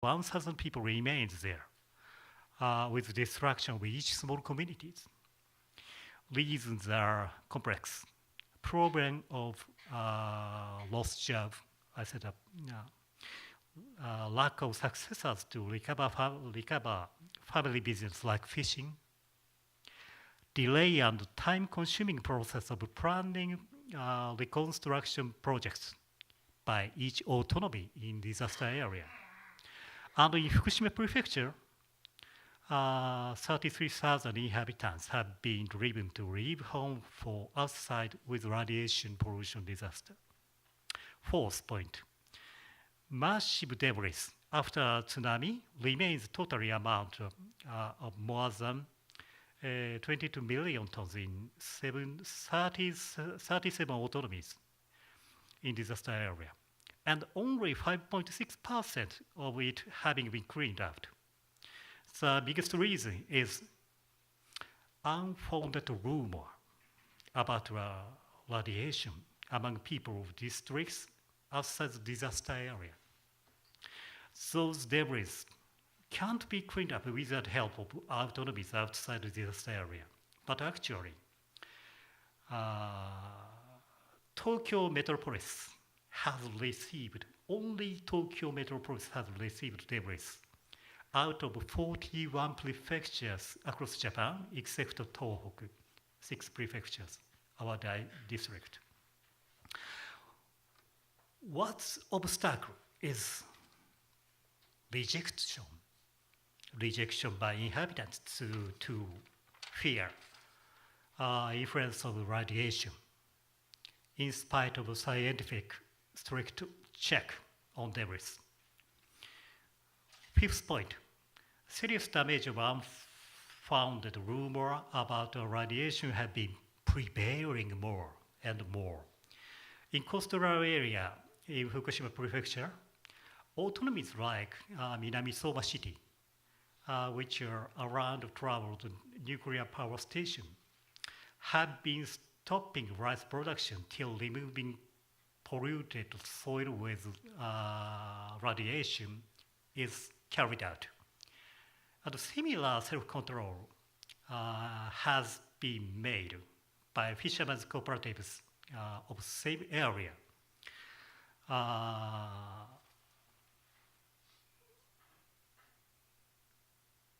1,000 people remains there, with destruction of each small communities. Reasons are complex. Problem of lost job, I said, lack of successors to recover family business like fishing, delay and time-consuming process of planning reconstruction projects by each autonomy in disaster area. And in Fukushima Prefecture, 33,000 inhabitants have been driven to leave home for outside with radiation pollution disaster. Fourth point, massive debris after tsunami remains totally amount of more than 22 million tons in 37 autonomies in disaster area, and only 5.6% of it having been cleaned out. The biggest reason is unfounded rumor about radiation among people of districts outside the disaster area. Those debris can't be cleaned up without help of autonomies outside the disaster area. But actually, Tokyo Metropolis has received, only Tokyo Metropolis has received debris out of 41 prefectures across Japan, except Tohoku, 6 prefectures, our district. What's obstacle is rejection by inhabitants to fear influence of radiation, in spite of a scientific strict check on debris. Fifth point, serious damage of unfounded rumor about radiation have been prevailing more and more. In coastal area in Fukushima Prefecture, autonomies like Minamisoma City, which are around traveled nuclear power station, have been stopping rice production till removing polluted soil with radiation is carried out. And similar self-control has been made by fishermen's cooperatives of same area.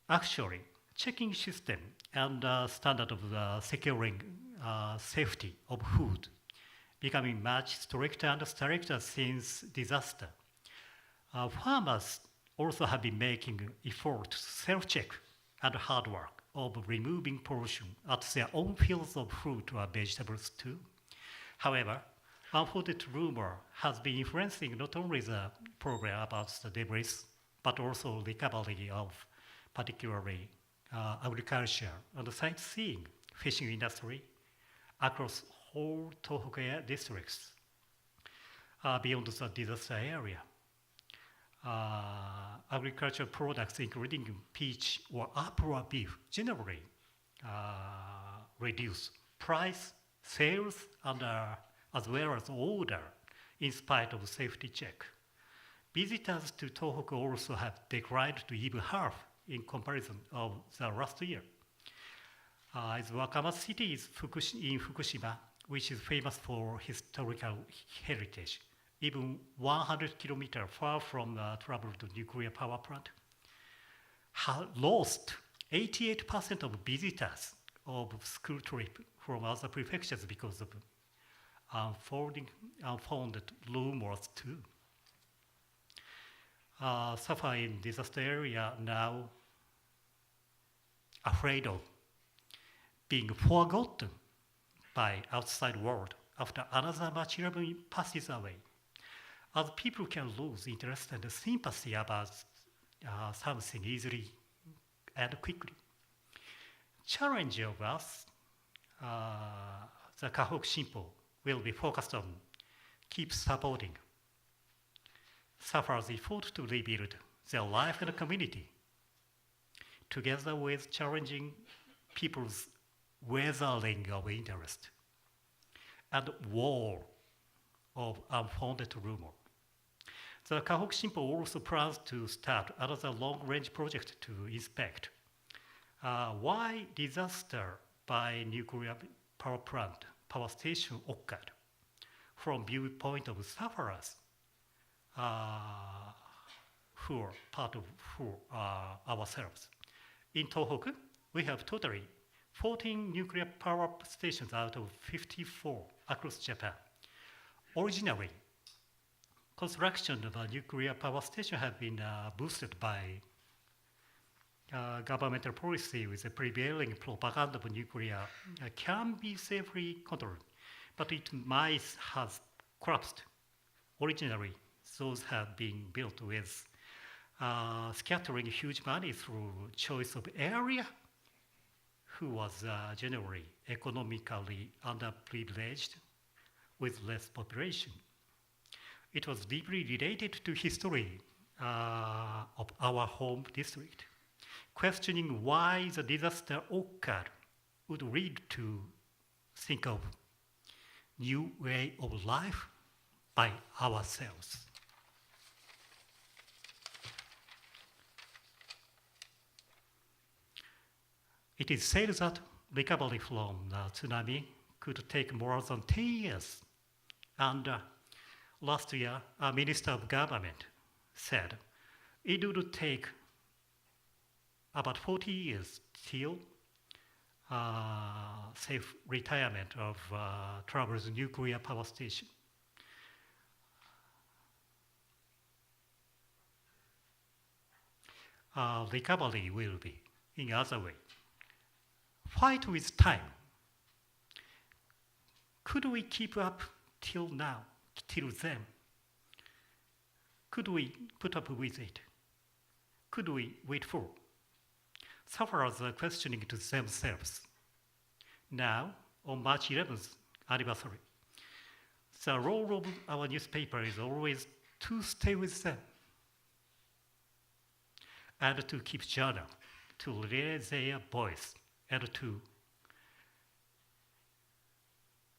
Actually, checking system and standard of securing safety of food becoming much stricter and stricter since disaster. Farmers also have been making effort to self-check and hard work of removing pollution at their own fields of fruit or vegetables too. However, unfounded rumor has been influencing not only the program about the debris, but also recovery of particularly agriculture and sightseeing, fishing industry across whole Tohoku districts beyond the disaster area. Agricultural products including peach or apple or beef generally reduce price, sales, and as well as order in spite of safety check. Visitors to Tohoku also have declined to even half in comparison of the last year. As Wakama City is in Fukushima, which is famous for historical heritage, even 100 kilometers far from the traveled nuclear power plant, lost 88% of visitors of school trip from other prefectures because of unfounded rumors too. Suffer in disaster area now afraid of being forgotten by outside world after another material passes away, as people can lose interest and sympathy about something easily and quickly. Challenge of us, the Kahoku Shimpo will be focused on keep supporting sufferers' effort to rebuild their life and community, together with challenging people's weathering of interest and wall of unfounded rumor. The Kahok Shinpo also plans to start another long-range project to inspect why disaster by nuclear power plant, power station occurred from viewpoint of sufferers who are part of ourselves. In Tohoku, we have totally 14 nuclear power stations out of 54 across Japan. Originally, construction of a nuclear power station had been boosted by governmental policy with the prevailing propaganda of nuclear can be safely controlled, but it might have collapsed. Originally, those had been built with scattering huge money through choice of area, who was generally economically underprivileged with less population. It was deeply related to history of our home district. Questioning why the disaster occurred would lead to think of new way of life by ourselves. It is said that recovery from the tsunami could take more than 10 years. And last year, a minister of government said it would take about 40 years till safe retirement of Travel's nuclear power station. Recovery will be in other way. Fight with time. Could we keep up till now, till then? Could we put up with it? Could we wait for? Sufferers are questioning to themselves. Now, on March 11th anniversary, the role of our newspaper is always to stay with them and to keep journal, to raise their voice, and to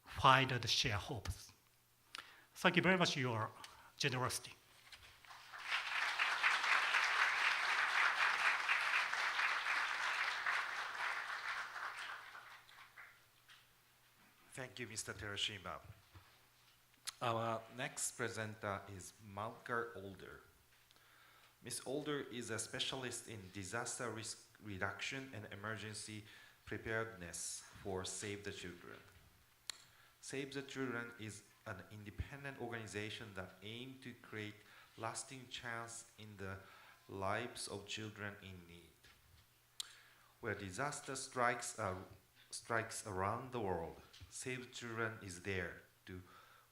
find and share hopes. Thank you very much for your generosity. Thank you, Mr. Terashima. Our next presenter is Malka Older. Ms. Older is a specialist in disaster risk reduction and emergency preparedness for Save the Children. Save the Children is an independent organization that aims to create lasting change in the lives of children in need. Where disaster strikes around the world, Save Children is there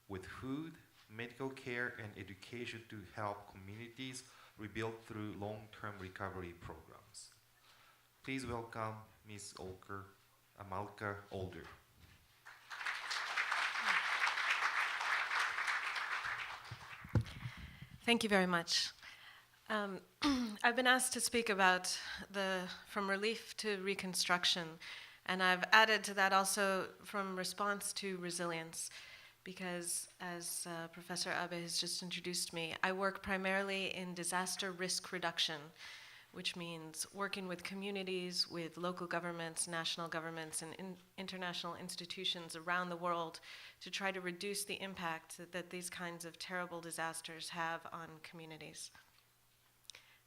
with food, medical care, and education to help communities rebuild through long-term recovery programs. Please welcome Ms. Malka Older. Thank you very much. I've been asked to speak about from relief to reconstruction, and I've added to that also from response to resilience, because as Professor Abe has just introduced me, I work primarily in disaster risk reduction, which means working with communities, with local governments, national governments, and international institutions around the world to try to reduce the impact that these kinds of terrible disasters have on communities.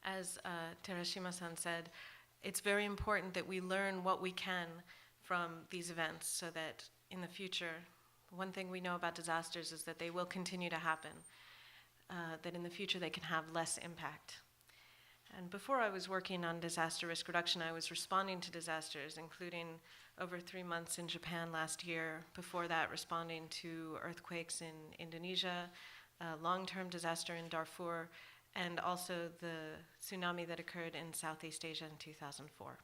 As Terashima-san said, it's very important that we learn what we can from these events so that in the future, one thing we know about disasters is that they will continue to happen, that in the future they can have less impact. And before I was working on disaster risk reduction, I was responding to disasters, including over 3 months in Japan last year. Before that, responding to earthquakes in Indonesia, a long-term disaster in Darfur, and also the tsunami that occurred in Southeast Asia in 2004.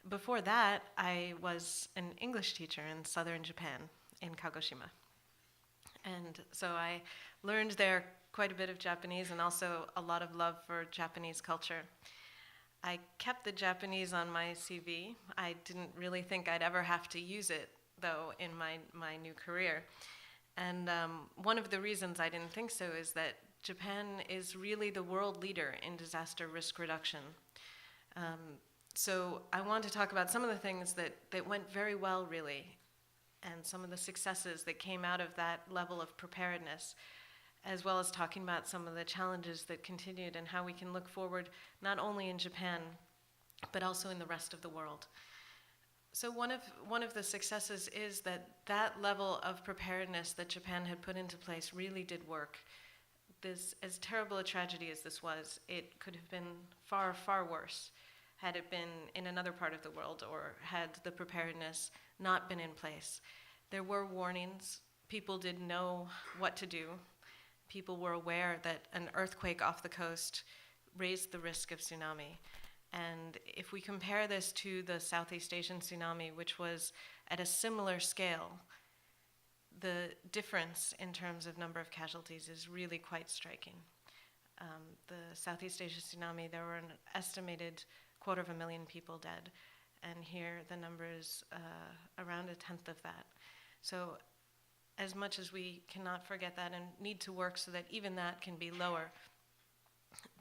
Before that, I was an English teacher in southern Japan, in Kagoshima. And so I learned there quite a bit of Japanese and also a lot of love for Japanese culture. I kept the Japanese on my CV. I didn't really think I'd ever have to use it, though, in my new career. And one of the reasons I didn't think so is that Japan is really the world leader in disaster risk reduction. So I want to talk about some of the things that went very well, really, and some of the successes that came out of that level of preparedness, as well as talking about some of the challenges that continued and how we can look forward not only in Japan, but also in the rest of the world. So one of the successes is that level of preparedness that Japan had put into place really did work. This, as terrible a tragedy as this was, it could have been far, far worse had it been in another part of the world or had the preparedness not been in place. There were warnings. People did know what to do. People were aware that an earthquake off the coast raised the risk of tsunami. And if we compare this to the Southeast Asian tsunami, which was at a similar scale, the difference in terms of number of casualties is really quite striking. The Southeast Asia tsunami, there were an estimated 250,000 people dead, and here the number is around 1/10 of that. So as much as we cannot forget that and need to work so that even that can be lower,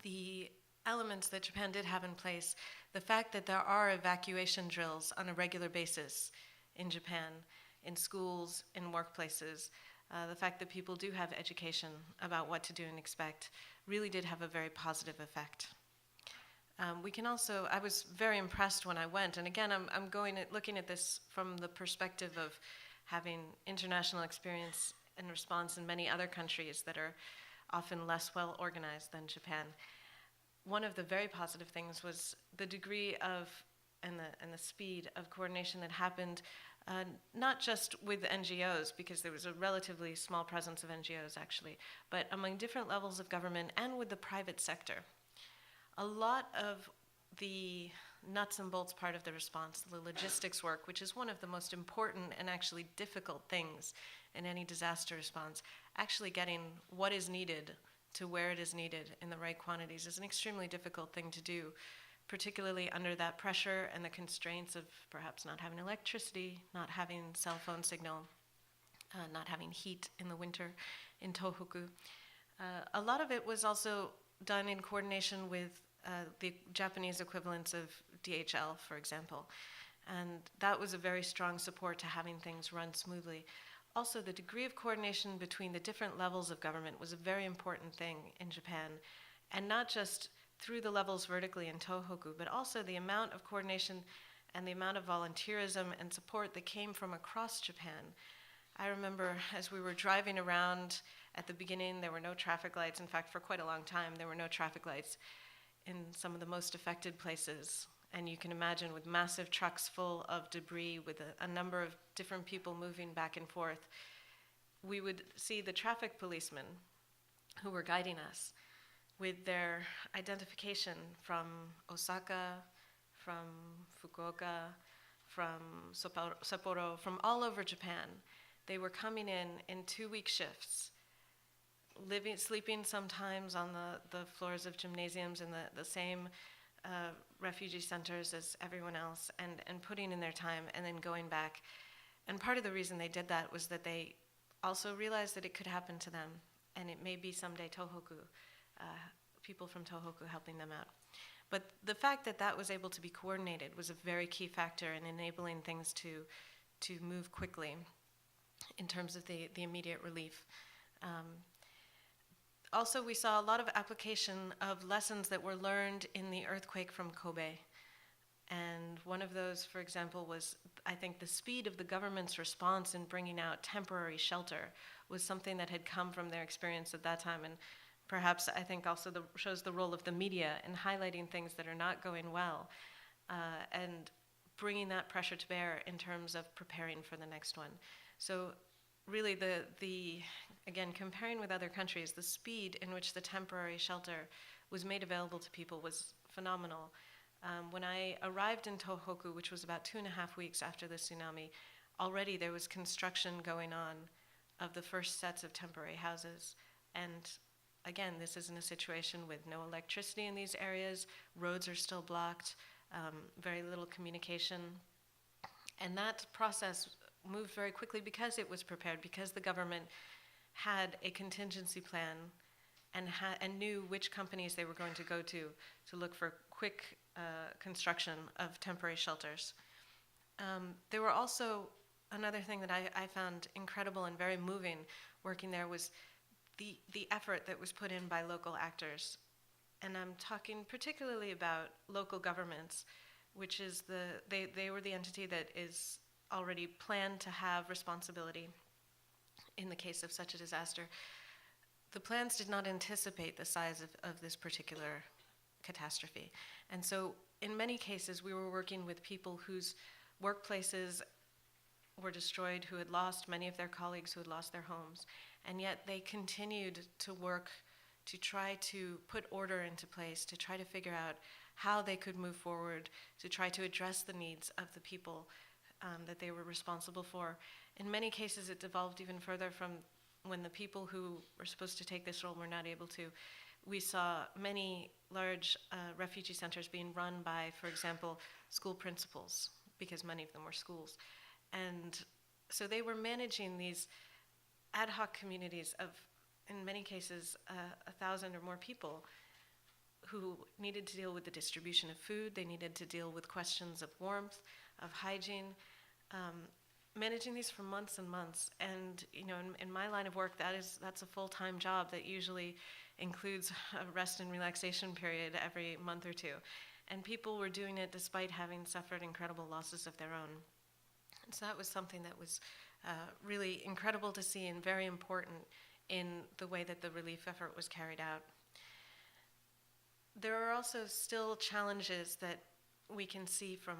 the elements that Japan did have in place, the fact that there are evacuation drills on a regular basis in Japan, in schools, in workplaces, the fact that people do have education about what to do and expect, really did have a very positive effect. We can also, I was very impressed when I went, and again, I'm looking at this from the perspective of having international experience and response in many other countries that are often less well organized than Japan. One of the very positive things was the degree of and the speed of coordination that happened, not just with NGOs, because there was a relatively small presence of NGOs actually, but among different levels of government and with the private sector. A lot of the nuts and bolts part of the response, the logistics work, which is one of the most important and actually difficult things in any disaster response, actually getting what is needed to where it is needed in the right quantities is an extremely difficult thing to do, particularly under that pressure and the constraints of perhaps not having electricity, not having cell phone signal, not having heat in the winter in Tohoku. A lot of it was also done in coordination with the Japanese equivalents of DHL, for example. And that was a very strong support to having things run smoothly. Also, the degree of coordination between the different levels of government was a very important thing in Japan, and not just through the levels vertically in Tohoku, but also the amount of coordination and the amount of volunteerism and support that came from across Japan. I remember as we were driving around at the beginning, there were no traffic lights. In fact, for quite a long time, there were no traffic lights in some of the most affected places. And you can imagine with massive trucks full of debris, with a number of different people moving back and forth, we would see the traffic policemen who were guiding us with their identification from Osaka, from Fukuoka, from Sapporo, from all over Japan. They were coming in 2-week shifts, sleeping sometimes on the floors of gymnasiums in the same refugee centers as everyone else, and putting in their time and then going back. And part of the reason they did that was that they also realized that it could happen to them, and it may be someday Tohoku, people from Tohoku helping them out. But the fact that that was able to be coordinated was a very key factor in enabling things to move quickly in terms of the immediate relief. Also, we saw a lot of application of lessons that were learned in the earthquake from Kobe. And one of those, for example, was, I think, the speed of the government's response in bringing out temporary shelter was something that had come from their experience at that time. And perhaps, I think, also shows the role of the media in highlighting things that are not going well and bringing that pressure to bear in terms of preparing for the next one. So really, again, comparing with other countries, the speed in which the temporary shelter was made available to people was phenomenal. When I arrived in Tohoku, which was about 2.5 weeks after the tsunami, already there was construction going on of the first sets of temporary houses. And again, this is in a situation with no electricity in these areas, roads are still blocked, very little communication. And that process moved very quickly because it was prepared, because the government had a contingency plan and knew which companies they were going to go to look for quick construction of temporary shelters. There were also another thing that I found incredible and very moving working there was the effort that was put in by local actors. And I'm talking particularly about local governments, which is they were the entity that is already planned to have responsibility in the case of such a disaster. The plans did not anticipate the size of this particular catastrophe. And so in many cases, we were working with people whose workplaces were destroyed, who had lost many of their colleagues, who had lost their homes. And yet they continued to work to try to put order into place, to try to figure out how they could move forward, to try to address the needs of the people that they were responsible for. In many cases, it devolved even further from when the people who were supposed to take this role were not able to. We saw many large refugee centers being run by, for example, school principals, because many of them were schools. And so they were managing these ad hoc communities of, in many cases, 1,000 or more people who needed to deal with the distribution of food. They needed to deal with questions of warmth, of hygiene, managing these for months and months. And in my line of work, that's a full-time job that usually includes a rest and relaxation period every month or two. And people were doing it despite having suffered incredible losses of their own. And so that was something that was really incredible to see and very important in the way that the relief effort was carried out. There are also still challenges that we can see from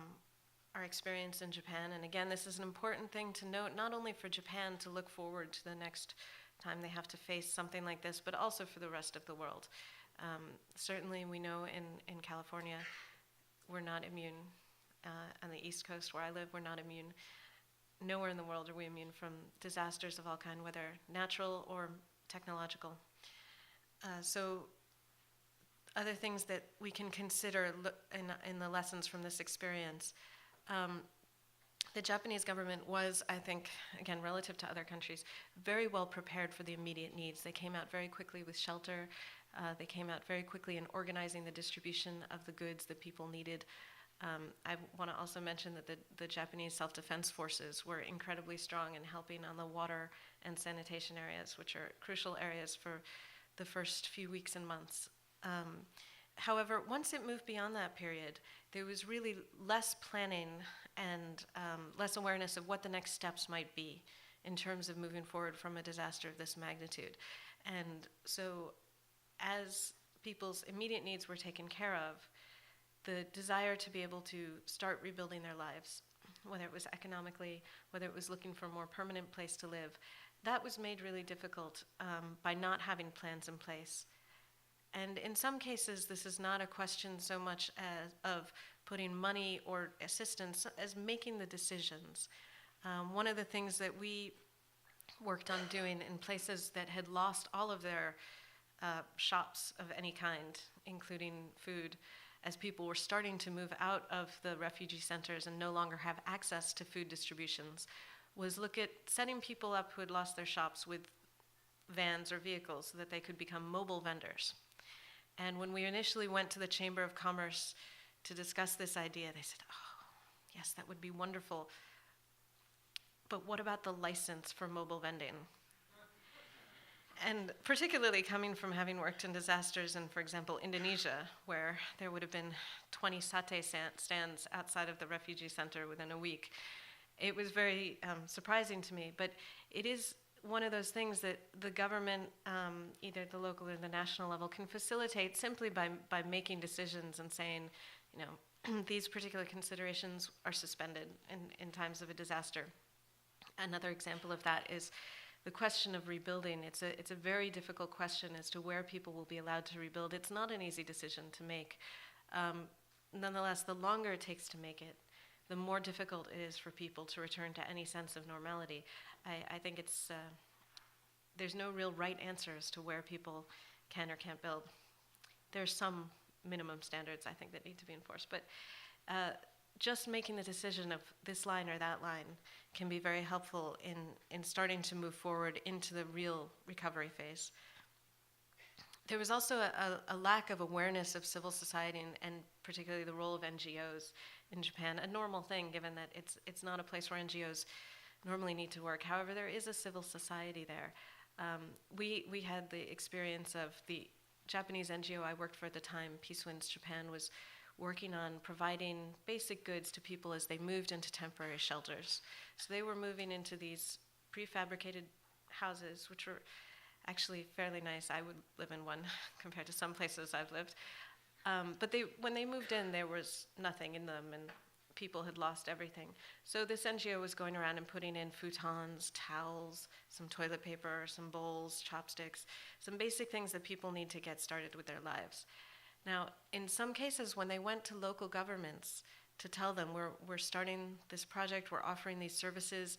our experience in Japan. And again, this is an important thing to note, not only for Japan to look forward to the next time they have to face something like this, but also for the rest of the world. Certainly we know in California, we're not immune. On the East Coast where I live, we're not immune. Nowhere in the world are we immune from disasters of all kinds, whether natural or technological. So other things that we can consider in the lessons from this experience. The Japanese government was, I think, again, relative to other countries, very well prepared for the immediate needs. They came out very quickly with shelter. They came out very quickly in organizing the distribution of the goods that people needed. I want to also mention that the Japanese self-defense forces were incredibly strong in helping on the water and sanitation areas, which are crucial areas for the first few weeks and months. However, once it moved beyond that period, there was really less planning and less awareness of what the next steps might be in terms of moving forward from a disaster of this magnitude. And so as people's immediate needs were taken care of, the desire to be able to start rebuilding their lives, whether it was economically, whether it was looking for a more permanent place to live, that was made really difficult by not having plans in place. And in some cases, this is not a question so much of putting money or assistance as making the decisions. One of the things that we worked on doing in places that had lost all of their shops of any kind, including food, as people were starting to move out of the refugee centers and no longer have access to food distributions, was look at setting people up who had lost their shops with vans or vehicles so that they could become mobile vendors. And when we initially went to the Chamber of Commerce to discuss this idea, they said, oh, yes, that would be wonderful. But what about the license for mobile vending? And particularly coming from having worked in disasters in, for example, Indonesia, where there would have been 20 satay stands outside of the refugee center within a week, it was very surprising to me. But it is one of those things that the government, either the local or the national level, can facilitate simply by making decisions and saying, these particular considerations are suspended in times of a disaster. Another example of that is the question of rebuilding. It's a very difficult question as to where people will be allowed to rebuild. It's not an easy decision to make. Nonetheless, the longer it takes to make it, the more difficult it is for people to return to any sense of normality. I think there's no real right answer as to where people can or can't build. There's some minimum standards, I think, that need to be enforced. But just making the decision of this line or that line can be very helpful in starting to move forward into the real recovery phase. There was also a lack of awareness of civil society and particularly the role of NGOs in Japan, a normal thing given that it's not a place where NGOs normally need to work. However, there is a civil society there. We had the experience of the Japanese NGO I worked for at the time, Peace Winds Japan, was working on providing basic goods to people as they moved into temporary shelters. So they were moving into these prefabricated houses, which were actually fairly nice. I would live in one compared to some places I've lived. But when they moved in, there was nothing in them, and people had lost everything. So this NGO was going around and putting in futons, towels, some toilet paper, some bowls, chopsticks, some basic things that people need to get started with their lives. Now, in some cases, when they went to local governments to tell them, we're starting this project, we're offering these services,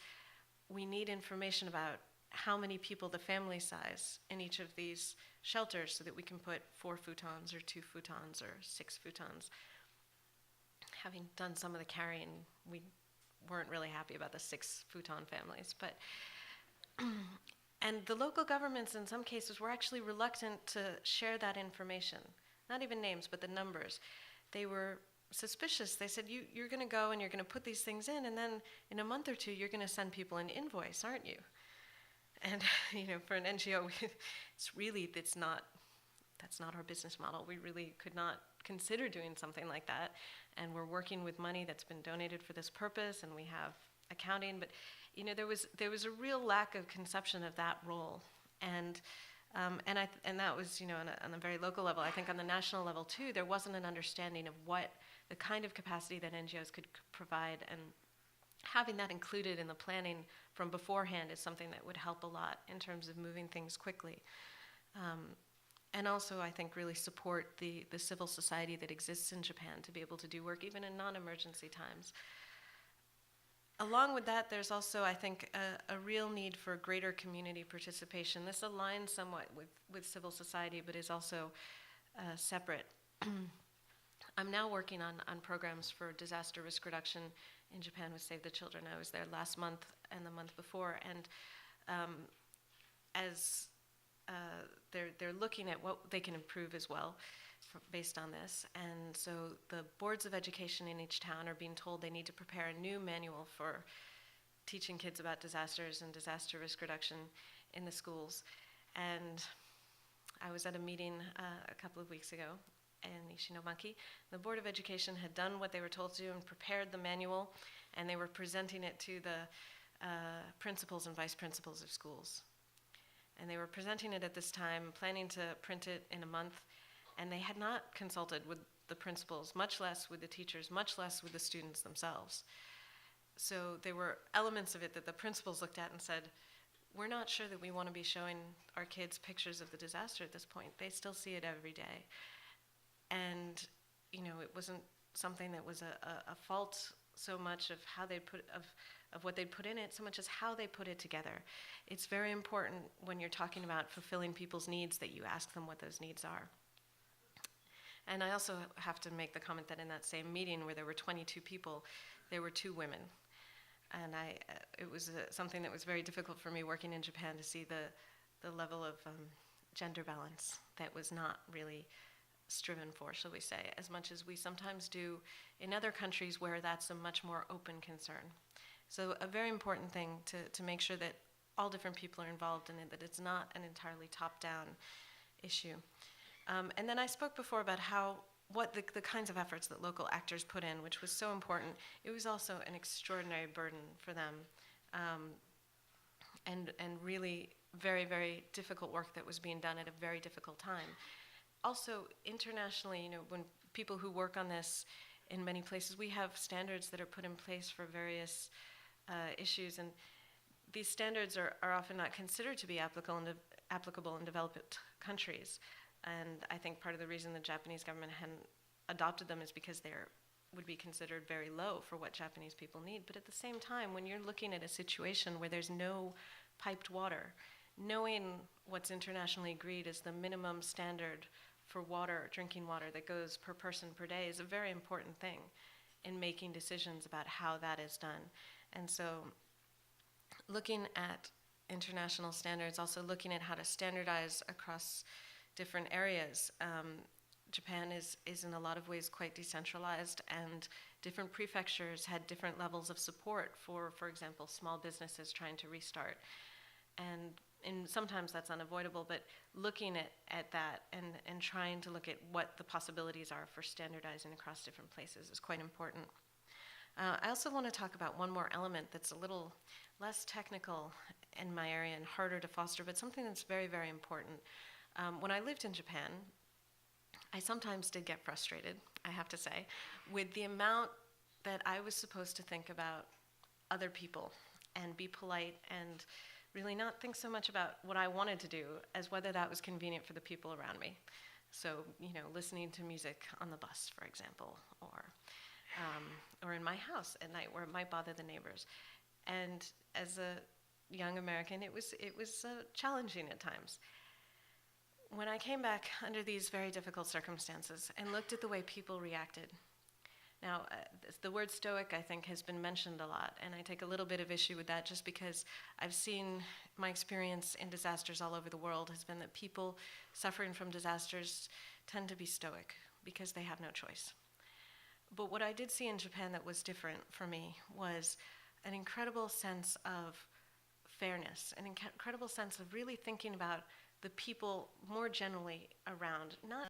we need information about how many people, the family size in each of these shelters so that we can put 4 futons or 2 futons or 6 futons. Having done some of the carrying, we weren't really happy about the 6 futon families. But and the local governments in some cases were actually reluctant to share that information. Not even names, but the numbers. They were suspicious. They said, you're going to go and you're going to put these things in, and then in a month or two, you're going to send people an invoice, aren't you? And for an NGO, that's not our business model. We really could not consider doing something like that. And we're working with money that's been donated for this purpose, and we have accounting. But there was a real lack of conception of that role, and that was on a very local level. I think on the national level too, there wasn't an understanding of what the kind of capacity that NGOs could provide, and having that included in the planning from beforehand is something that would help a lot in terms of moving things quickly. And also, I think, really support the civil society that exists in Japan to be able to do work even in non-emergency times. Along with that, there's also, I think, a real need for greater community participation. This aligns somewhat with civil society, but is also separate. I'm now working on programs for disaster risk reduction in Japan with Save the Children. I was there last month and the month before, and as they're looking at what they can improve as well based on this. And so the boards of education in each town are being told they need to prepare a new manual for teaching kids about disasters and disaster risk reduction in the schools. And I was at a meeting a couple of weeks ago in Ishinomaki. The Board of Education had done what they were told to do and prepared the manual, and they were presenting it to the principals and vice principals of schools. And they were presenting it at this time, planning to print it in a month, and they had not consulted with the principals, much less with the teachers, much less with the students themselves. So there were elements of it that the principals looked at and said, we're not sure that we want to be showing our kids pictures of the disaster at this point. They still see it every day. And, it wasn't something that was a fault so much of how they of what they'd put in it, so much as how they put it together. It's very important when you're talking about fulfilling people's needs that you ask them what those needs are. And I also have to make the comment that in that same meeting where there were 22 people, there were 2 women. And it was something that was very difficult for me working in Japan to see the level of gender balance that was not really striven for, shall we say, as much as we sometimes do in other countries where that's a much more open concern. So a very important thing to make sure that all different people are involved in it, that it's not an entirely top-down issue. And then I spoke before about what the kinds of efforts that local actors put in, which was so important. It was also an extraordinary burden for them, and really very, very difficult work that was being done at a very difficult time. Also, internationally, when people who work on this in many places, we have standards that are put in place for various issues, and these standards are often not considered to be applicable in developed countries. And I think part of the reason the Japanese government hadn't adopted them is because they would be considered very low for what Japanese people need. But at the same time, when you're looking at a situation where there's no piped water, knowing what's internationally agreed as the minimum standard for water, drinking water that goes per person per day is a very important thing in making decisions about how that is done. And so looking at international standards, also looking at how to standardize across different areas. Japan is in a lot of ways quite decentralized, and different prefectures had different levels of support for example, small businesses trying to restart. And sometimes that's unavoidable, but looking at that and trying to look at what the possibilities are for standardizing across different places is quite important. I also want to talk about one more element that's a little less technical in my area and harder to foster, but something that's very, very important. When I lived in Japan, I sometimes did get frustrated, I have to say, with the amount that I was supposed to think about other people and be polite and really not think so much about what I wanted to do as whether that was convenient for the people around me. So, listening to music on the bus, for example, or in my house at night where it might bother the neighbors. And as a young American, it was challenging at times. When I came back under these very difficult circumstances and looked at the way people reacted, now the word stoic I think has been mentioned a lot, and I take a little bit of issue with that just because I've seen my experience in disasters all over the world has been that people suffering from disasters tend to be stoic because they have no choice. But what I did see in Japan that was different for me was an incredible sense of fairness, an incredible sense of really thinking about the people more generally around, not